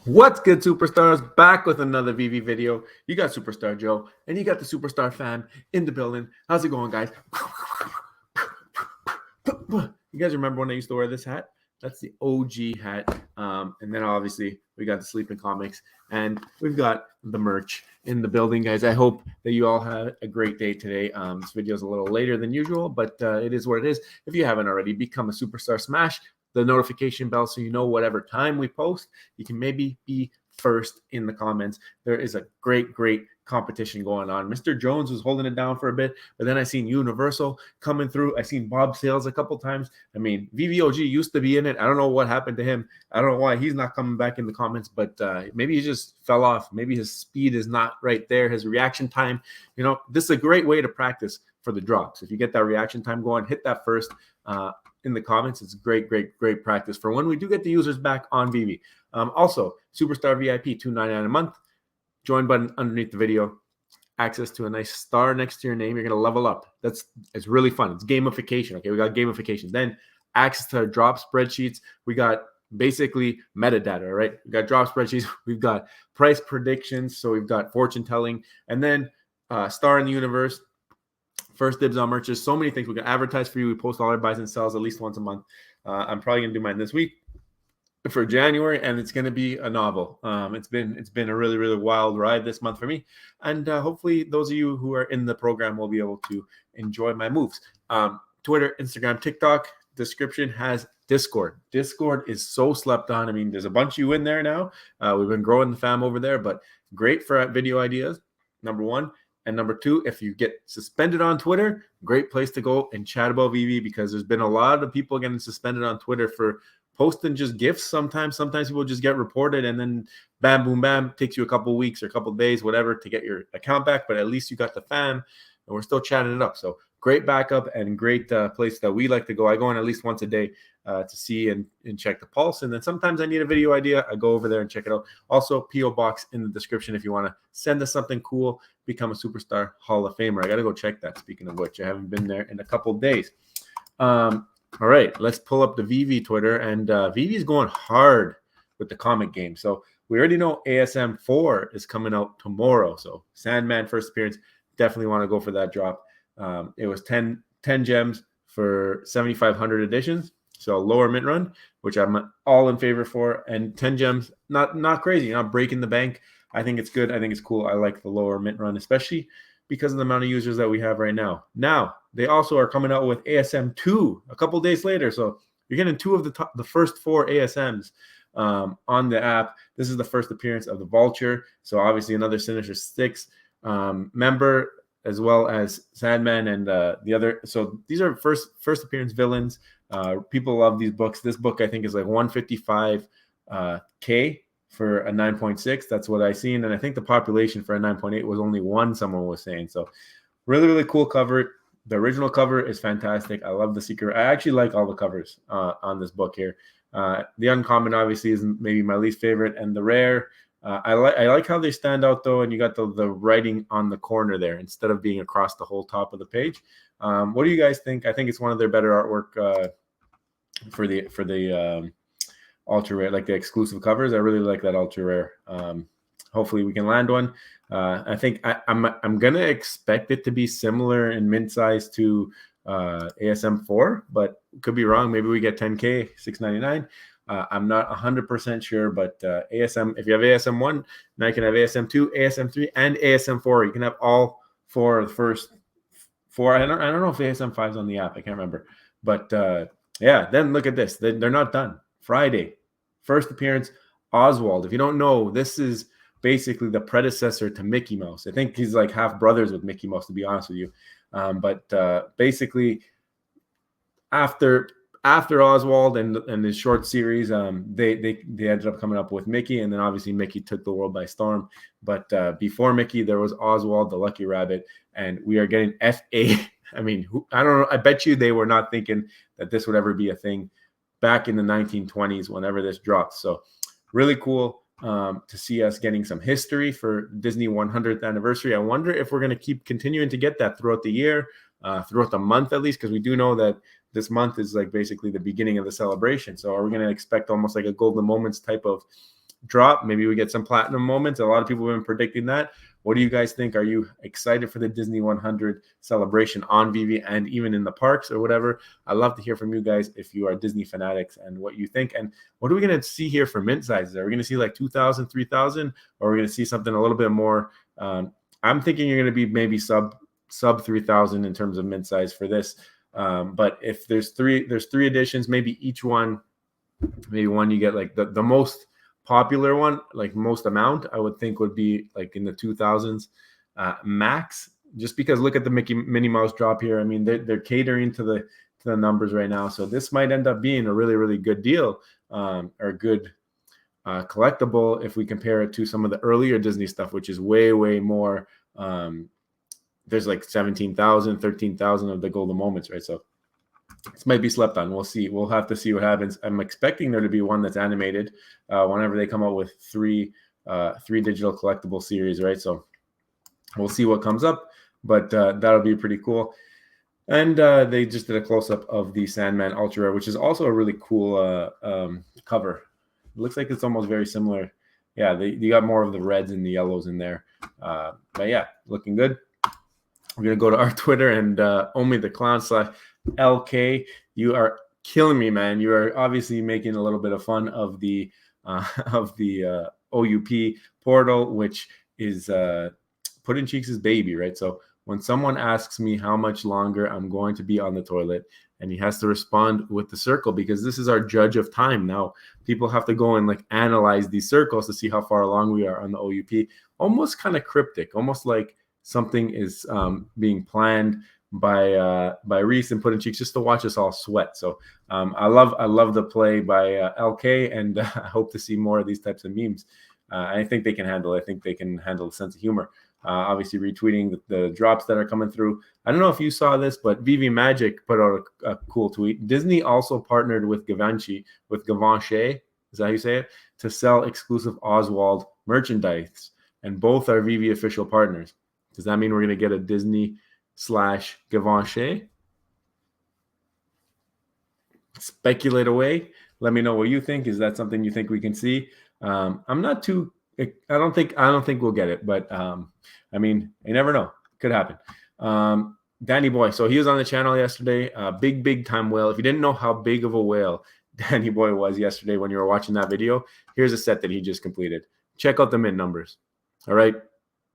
What's good, superstars? Back with another Vivi video. You got Superstar Joe, and you got the Superstar fam in the building. How's it going, guys? You guys remember when I used to wear this hat? That's the OG hat. And then obviously we got the Sleeping Comics, and we've got the merch in the building, guys. I hope that you all had a great day today. This video is a little later than usual, but it is what it is. If you haven't already, become a superstar. Smash the notification bell so you know whatever time we post. You can maybe be first in the comments. There is a great competition going on. Mr. Jones was holding it down for a bit, but then I seen Universal coming through. I seen Bob Sales a couple times. I mean, VVOG used to be in it. I don't know what happened to him. I don't know why he's not coming back in the comments, but maybe he just fell off. Maybe his speed is not right there. His reaction time, this is a great way to practice for the drops. If you get that reaction time going, hit that first in the comments. It's great practice for when we do get the users back on Vivi. Also, Superstar VIP, $2.99 a month. Join button underneath the video. Access to a nice star next to your name. You're going to level up. It's really fun. It's gamification. Okay, we got gamification. Then access to drop spreadsheets. We got basically metadata, right? We got drop spreadsheets. We've got price predictions. So we've got fortune telling. And then star in the universe. First dibs on merches. So many things. We can advertise for you. We post all our buys and sells at least once a month. I'm probably going to do mine this week for January, and it's going to be a novel. It's been a really wild ride this month for me, and hopefully those of you who are in the program will be able to enjoy my moves. Twitter, Instagram, TikTok. Description has Discord. Discord is so slept on. I mean, there's a bunch of you in there now. We've been growing the fam over there, but great for video ideas, number one. And number two, if you get suspended on Twitter, great place to go and chat about Vivi, because there's been a lot of people getting suspended on Twitter for posting just GIFs. Sometimes people just get reported, and then bam, boom, bam, takes you a couple weeks or a couple days, whatever, to get your account back. But at least you got the fam, and we're still chatting it up. So great backup and great place that we like to go. I go in at least once a day to see and check the pulse. And then sometimes I need a video idea. I go over there and check it out. Also, P.O. Box in the description if you want to send us something cool, become a Superstar Hall of Famer. I got to go check that, speaking of which. I haven't been there in a couple days. All right, let's pull up the Vivi Twitter. And Vivi's going hard with the comic game. So we already know ASM 4 is coming out tomorrow. So Sandman first appearance, definitely want to go for that drop. It was 10 gems for 7,500 editions. So lower mint run, which I'm all in favor for. And 10 gems, not crazy, not breaking the bank. I think it's good. I think it's cool. I like the lower mint run, especially because of the amount of users that we have right now. Now, they also are coming out with ASM 2 a couple days later. So you're getting two of the first 4 ASMs on the app. This is the first appearance of the Vulture. So obviously another Sinister Six member, as well as Sandman and the other. So these are first appearance villains. People love these books. This book, I think, is like 155K for a 9.6. That's what I seen. And I think the population for a 9.8 was only 1, someone was saying. So really cool cover. The original cover is fantastic. I love the secret. I actually like all the covers on this book here. The uncommon obviously is maybe my least favorite, and the rare. I like how they stand out though, and you got the writing on the corner there instead of being across the whole top of the page. What do you guys think? I think it's one of their better artwork for the ultra rare, like the exclusive covers. I really like that ultra rare. Hopefully we can land one. I think I'm gonna expect it to be similar in mint size to ASM 4, but could be wrong. Maybe we get 10K, $6.99. I'm not 100% sure, but ASM, if you have ASM 1, now you can have ASM 2, ASM 3, and ASM 4. You can have all 4 of the first 4. I don't know if ASM 5 is on the app. I can't remember. But yeah, then look at this. They're not done. Friday, first appearance, Oswald. If you don't know, this is basically the predecessor to Mickey Mouse. I think he's like half brothers with Mickey Mouse, to be honest with you. But basically, after Oswald and his short series, they ended up coming up with Mickey, and then obviously Mickey took the world by storm. But before Mickey, there was Oswald, the Lucky Rabbit, and we are getting FA. I mean, I don't know. I bet you they were not thinking that this would ever be a thing back in the 1920s, whenever this dropped. So really cool to see us getting some history for Disney 100th anniversary. I wonder if we're going to keep continuing to get that throughout the year, throughout the month at least, because we do know that this month is like basically the beginning of the celebration. So are we going to expect almost like a Golden Moments type of drop. Maybe we get some platinum moments. A lot of people have been predicting that. What do you guys think? Are you excited for the Disney 100 celebration on Vivi and even in the parks or whatever? I'd love to hear from you guys if you are Disney fanatics and what you think. And what are we going to see here for mint sizes? Are we going to see like 2,000, 3,000, or are we going to see something a little bit more? I'm thinking you're going to be maybe sub 3,000 in terms of mint size for this. But if there's three editions, maybe each one, maybe one you get like the most popular one, like most amount, I would think would be like in the 2000s max, just because look at the Minnie Mouse drop here. I mean, they're catering to the numbers right now. So this might end up being a really, really good deal or good collectible if we compare it to some of the earlier Disney stuff, which is way, way more. There's like 17,000, 13,000 of the golden moments, right? So this might be slept on. We'll see. We'll have to see what happens. I'm expecting there to be one that's animated whenever they come out with three digital collectible series, right? So we'll see what comes up, but that'll be pretty cool. And they just did a close-up of the Sandman Ultra Rare, which is also a really cool cover. It looks like it's almost very similar. Yeah, you got more of the reds and the yellows in there. But yeah, looking good. We're going to go to our Twitter and Only the Clown /LK. You are killing me, man. You are obviously making a little bit of fun of the OUP portal, which is Puddin' Cheeks' baby, right? So when someone asks me how much longer I'm going to be on the toilet, and he has to respond with the circle, because this is our judge of time. Now people have to go and like analyze these circles to see how far along we are on the OUP. Almost kind of cryptic, almost like something is being planned by Reese and Puddin' Cheeks just to watch us all sweat. So I love the play by LK, and I hope to see more of these types of memes. I think they can handle it. I think they can handle the sense of humor. Obviously retweeting the drops that are coming through. I don't know if you saw this, but Vivi Magic put out a cool tweet. Disney also partnered with Givenchy, is that how you say it, to sell exclusive Oswald merchandise, and both are Vivi official partners. Does that mean we're going to get a Disney / Givenchy? Speculate away. Let me know what you think. Is that something you think we can see? I'm not too. I don't think we'll get it, but I mean, you never know. Could happen. Danny Boy. So he was on the channel yesterday. Big time whale. If you didn't know how big of a whale Danny Boy was yesterday when you were watching that video, here's a set that he just completed. Check out the mint numbers. All right.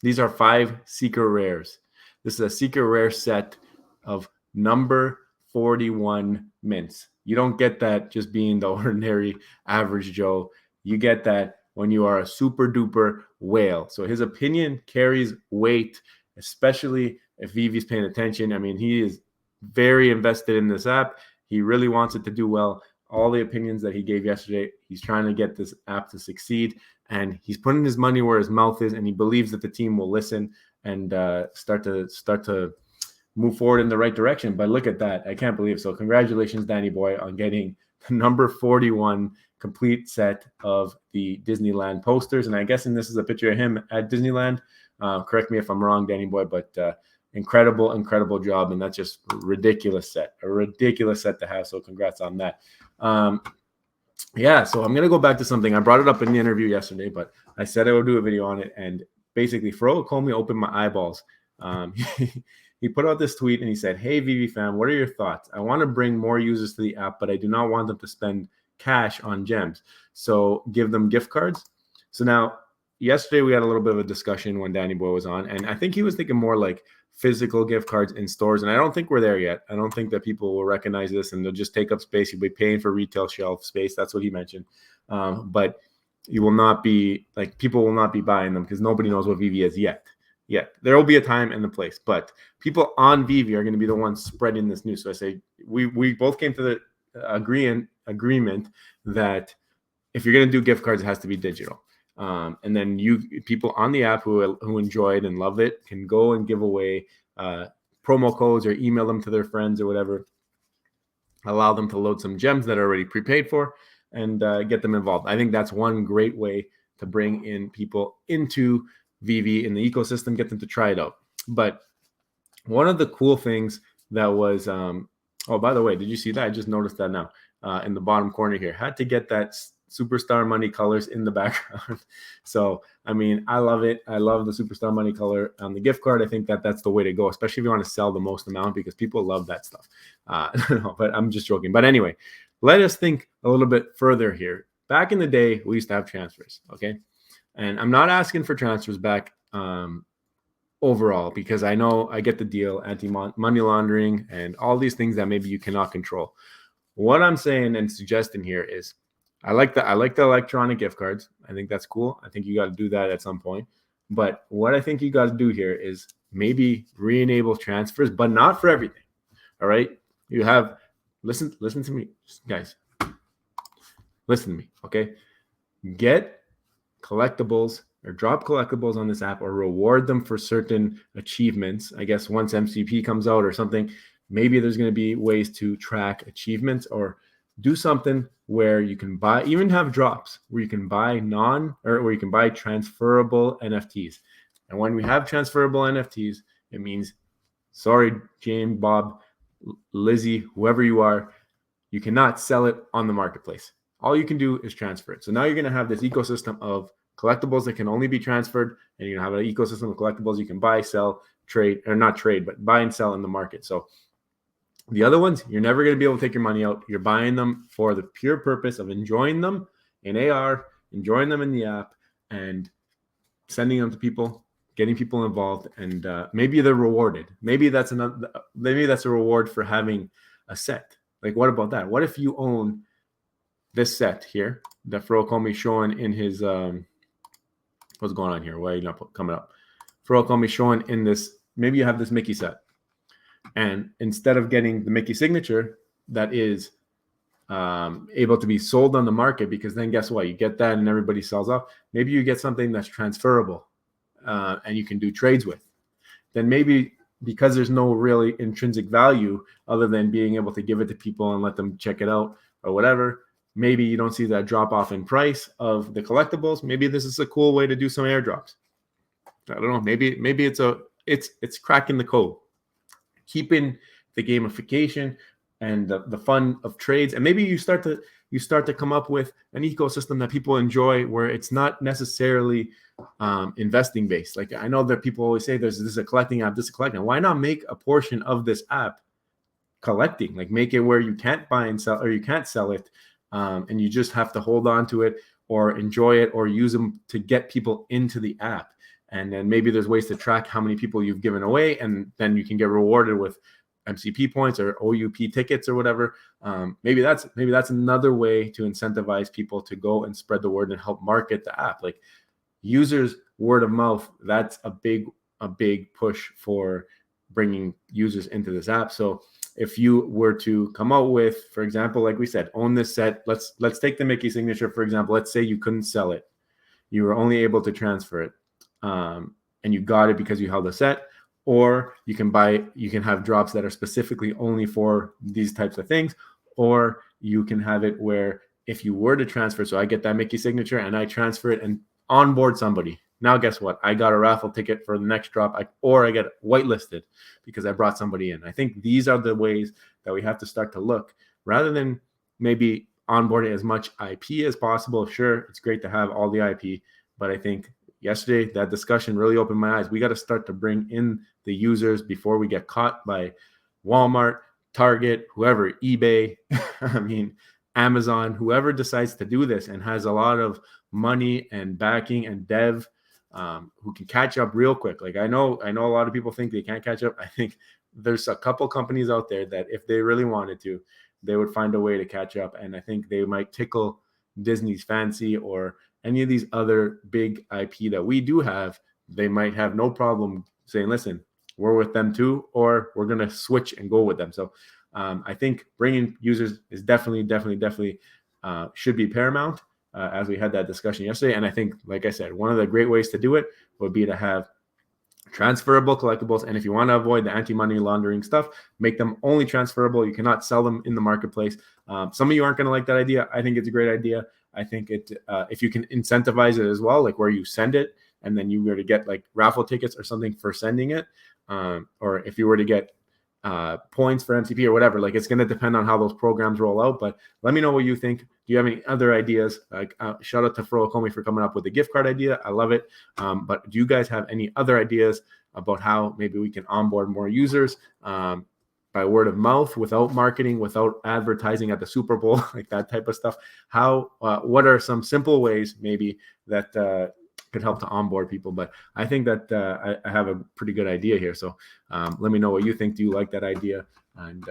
These are 5 secret rares. This is a secret rare set of number 41 mints. You don't get that just being the ordinary average Joe. You get that when you are a super duper whale. So his opinion carries weight, especially if Vivi's paying attention. I mean, he is very invested in this app. He really wants it to do well. All the opinions that he gave yesterday, he's trying to get this app to succeed, and he's putting his money where his mouth is, and he believes that the team will listen and start to move forward in the right direction. But look at that. I can't believe it. So congratulations, Danny Boy, on getting the number 41 complete set of the Disneyland posters. And I'm guessing this is a picture of him at Disneyland. Correct me if I'm wrong, Danny Boy, but incredible job. And that's just a ridiculous set to have. So congrats on that. Yeah, so I'm going to go back to something. I brought it up in the interview yesterday, but I said I would do a video on it. And basically, Fro Ecomi opened my eyeballs. He put out this tweet and he said, "Hey, Vivi fam, what are your thoughts? I want to bring more users to the app, but I do not want them to spend cash on gems. So give them gift cards." So now, yesterday we had a little bit of a discussion when Danny Boy was on, and I think he was thinking more like physical gift cards in stores. And I don't think we're there yet. I don't think that people will recognize this and they'll just take up space. You'll be paying for retail shelf space. That's what he mentioned. But you will not be like, people will not be buying them because nobody knows what Vivi is yet. There will be a time and the place, but people on Vivi are going to be the ones spreading this news. So I say we both came to the agreement that if you're going to do gift cards, it has to be digital. And then people on the app who enjoyed and love it can go and give away promo codes or email them to their friends or whatever. Allow them to load some gems that are already prepaid for and get them involved. I think that's one great way to bring in people into Vivi in the ecosystem, get them to try it out. But one of the cool things that was, oh, by the way, did you see that? I just noticed that now in the bottom corner here. Had to get that superstar money colors in the background. So, I mean, I love it. I love the superstar money color on the gift card. I think that that's the way to go, especially if you want to sell the most amount, because people love that stuff. No, but I'm just joking. But anyway, let us think a little bit further here. Back in the day, we used to have transfers, okay? And I'm not asking for transfers back overall, because I know I get the deal, anti-money laundering and all these things that maybe you cannot control. What I'm saying and suggesting here is I like the electronic gift cards. I think that's cool. I think you got to do that at some point. But what I think you got to do here is maybe re-enable transfers, but not for everything. All right? You have listen to me, guys. Listen to me, okay? Get collectibles or drop collectibles on this app, or reward them for certain achievements. I guess once MCP comes out or something, maybe there's going to be ways to track achievements, or do something where you can buy, even have drops where you can buy where you can buy transferable NFTs. And when we have transferable NFTs, it means, sorry, James, Bob, Lizzie, whoever you are, you cannot sell it on the marketplace. All you can do is transfer it. So now you're going to have this ecosystem of collectibles that can only be transferred, and you're going to have an ecosystem of collectibles you can buy, sell, trade, or not trade, but buy and sell in the market. So the other ones, you're never going to be able to take your money out. You're buying them for the pure purpose of enjoying them in AR, enjoying them in the app, and sending them to people, getting people involved, and maybe they're rewarded. Maybe that's a reward for having a set. Like, what about that? What if you own this set here that Furukomi showing in his what's going on here? Why are you not coming up? Furukomi showing in this. Maybe you have this Mickey set, and instead of getting the Mickey signature that is able to be sold on the market, because then guess what? You get that and everybody sells off. Maybe you get something that's transferable and you can do trades with. Then maybe, because there's no really intrinsic value other than being able to give it to people and let them check it out or whatever, maybe you don't see that drop off in price of the collectibles. Maybe this is a cool way to do some airdrops. I don't know. Maybe it's cracking the code, keeping the gamification and the fun of trades. And maybe you start to come up with an ecosystem that people enjoy, where it's not necessarily investing based. Like, I know that people always say this is a collecting app, this is a collecting. Why not make a portion of this app collecting? Like, make it where you can't buy and sell, or you can't sell it. And you just have to hold on to it or enjoy it or use them to get people into the app. And then maybe there's ways to track how many people you've given away, and then you can get rewarded with MCP points or OUP tickets or whatever. Maybe that's another way to incentivize people to go and spread the word and help market the app. Like, users' word of mouth, that's a big push for bringing users into this app. So if you were to come out with, for example, like we said, own this set. Let's take the Mickey signature, for example. Let's say you couldn't sell it. You were only able to transfer it. And you got it because you held a set. Or you can have drops that are specifically only for these types of things. Or you can have it where if you were to transfer, so I get that Mickey signature and I transfer it and onboard somebody. Now, guess what? I got a raffle ticket for the next drop, or I get whitelisted because I brought somebody in. I think these are the ways that we have to start to look, rather than maybe onboarding as much IP as possible. Sure, it's great to have all the IP, but I think yesterday that discussion really opened my eyes. We got to start to bring in the users before we get caught by Walmart, Target, whoever, eBay, I mean, Amazon, whoever decides to do this and has a lot of money and backing and dev, who can catch up real quick. Like, I know a lot of people think they can't catch up. I think there's a couple companies out there that if they really wanted to, they would find a way to catch up. And I think they might tickle Disney's fancy, or any of these other big IP that we do have. They might have no problem saying, listen, we're with them too, or we're going to switch and go with them. So I think bringing users is definitely should be paramount, as we had that discussion yesterday. And I think, like I said, one of the great ways to do it would be to have transferable collectibles. And if you want to avoid the anti-money laundering stuff, make them only transferable. You cannot sell them in the marketplace. Some of you aren't going to like that idea. I think it's a great idea. I think if you can incentivize it as well, like where you send it and then you were to get like raffle tickets or something for sending it, or if you were to get points for MCP or whatever. Like, it's going to depend on how those programs roll out. But let me know what you think. Do you have any other ideas? Like, shout out to Ecomi for coming up with the gift card idea. I love it. But do you guys have any other ideas about how maybe we can onboard more users by word of mouth, without marketing, without advertising at the Super Bowl, like that type of stuff? What are some simple ways maybe that could help to onboard people? But I think that I have a pretty good idea here. So let me know what you think. Do you like that idea? And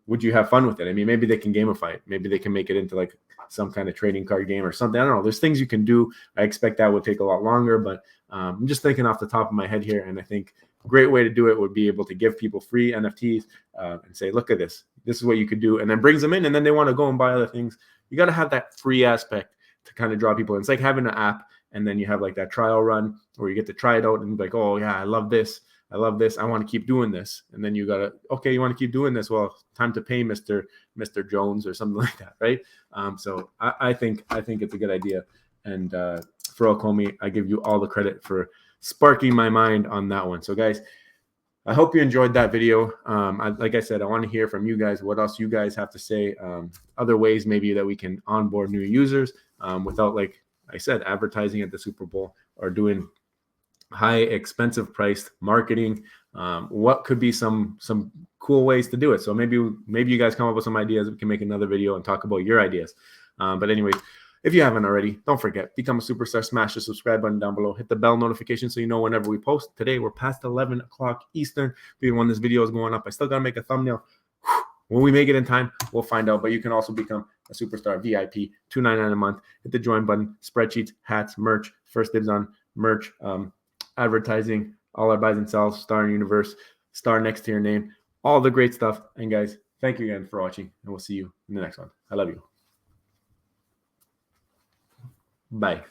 would you have fun with it? I mean, maybe they can gamify it. Maybe they can make it into like some kind of trading card game or something. I don't know. There's things you can do. I expect that would take a lot longer, but I'm just thinking off the top of my head here. And I think a great way to do it would be able to give people free NFTs and say, look at this. This is what you could do. And then brings them in, and then they want to go and buy other things. You got to have that free aspect to kind of draw people in. It's like having an app, and then you have like that trial run where you get to try it out and be like, oh yeah, I love this. I love this. I want to keep doing this. And then you got to, okay, you want to keep doing this. Well, time to pay Mr. Jones or something like that. Right. So I think it's a good idea. And for Ecomi, I give you all the credit for sparking my mind on that one. So guys, I hope you enjoyed that video. Like I said, I want to hear from you guys. What else you guys have to say? Other ways maybe that we can onboard new users without, like I said, advertising at the Super Bowl or doing high expensive priced marketing. What could be some cool ways to do it? So maybe you guys come up with some ideas. We can make another video and talk about your ideas. But anyways, if you haven't already, don't forget, become a superstar. Smash the subscribe button down below. Hit the bell notification so you know whenever we post. Today we're past 11 o'clock Eastern. Even when this video is going up, I still gotta make a thumbnail. When we make it in time, we'll find out. But you can also become a superstar VIP, $2.99 a month. Hit the join button. Spreadsheets, hats, merch, first dibs on merch, advertising, all our buys and sells, star in universe, star next to your name, all the great stuff. And guys, thank you again for watching, and we'll see you in the next one. I love you. Bye.